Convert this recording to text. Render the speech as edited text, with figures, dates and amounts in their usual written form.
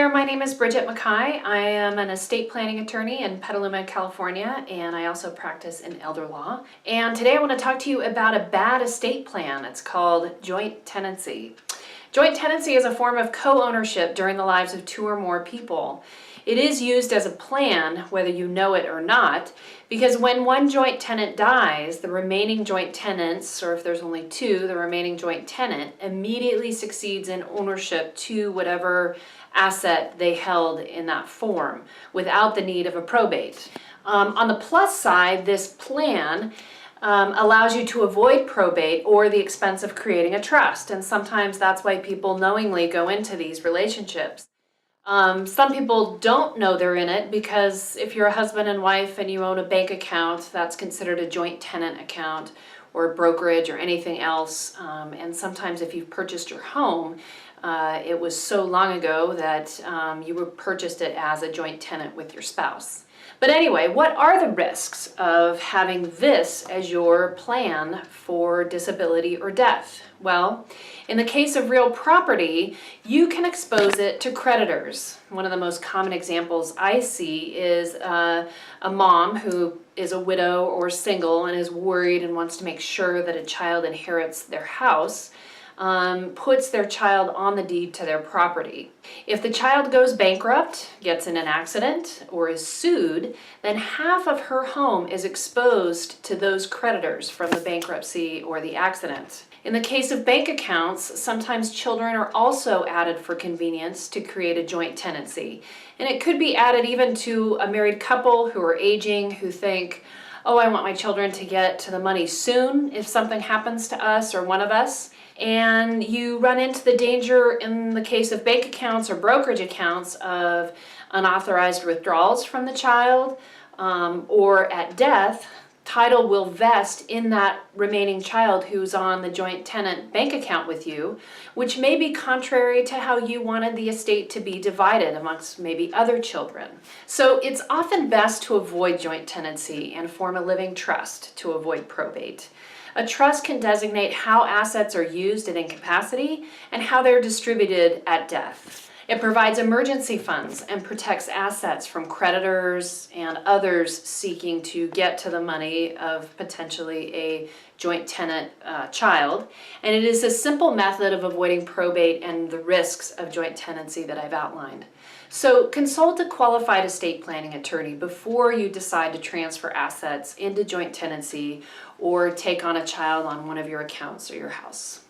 there, my name is Bridget Mackay. I am an estate planning attorney in Petaluma, California, and I also practice in elder law. And today I want to talk to you about a bad estate plan. It's called joint tenancy. Joint tenancy is a form of co-ownership during the lives of two or more people. It is used as a plan, whether you know it or not, because when one joint tenant dies, the remaining joint tenants, or if there's only two, the remaining joint tenant immediately succeeds in ownership to whatever asset they held in that form without the need of a probate. On the plus side, this plan allows you to avoid probate or the expense of creating a trust, and sometimes that's why people knowingly go into these relationships. Some people don't know they're in it because if you're a husband and wife and you own a bank account, that's considered a joint tenant account or brokerage or anything else. And sometimes if you've purchased your home, it was so long ago that you purchased it as a joint tenant with your spouse. But anyway, what are the risks of having this as your plan for disability or death? Well, in the case of real property, you can expose it to creditors. One of the most common examples I see is a mom who is a widow or single and is worried and wants to make sure that a child inherits their house. Puts their child on the deed to their property. If the child goes bankrupt, gets in an accident, or is sued, then half of her home is exposed to those creditors from the bankruptcy or the accident. In the case of bank accounts, sometimes children are also added for convenience to create a joint tenancy. And it could be added even to a married couple who are aging, who think, oh, I want my children to get to the money soon if something happens to us or one of us. And you run into the danger in the case of bank accounts or brokerage accounts of unauthorized withdrawals from the child, or at death, title will vest in that remaining child who's on the joint tenant bank account with you, which may be contrary to how you wanted the estate to be divided amongst maybe other children. So it's often best to avoid joint tenancy and form a living trust to avoid probate. A trust can designate how assets are used at incapacity and how they're distributed at death. It provides emergency funds and protects assets from creditors and others seeking to get to the money of potentially a joint tenant child. And it is a simple method of avoiding probate and the risks of joint tenancy that I've outlined. So consult a qualified estate planning attorney before you decide to transfer assets into joint tenancy or take on a child on one of your accounts or your house.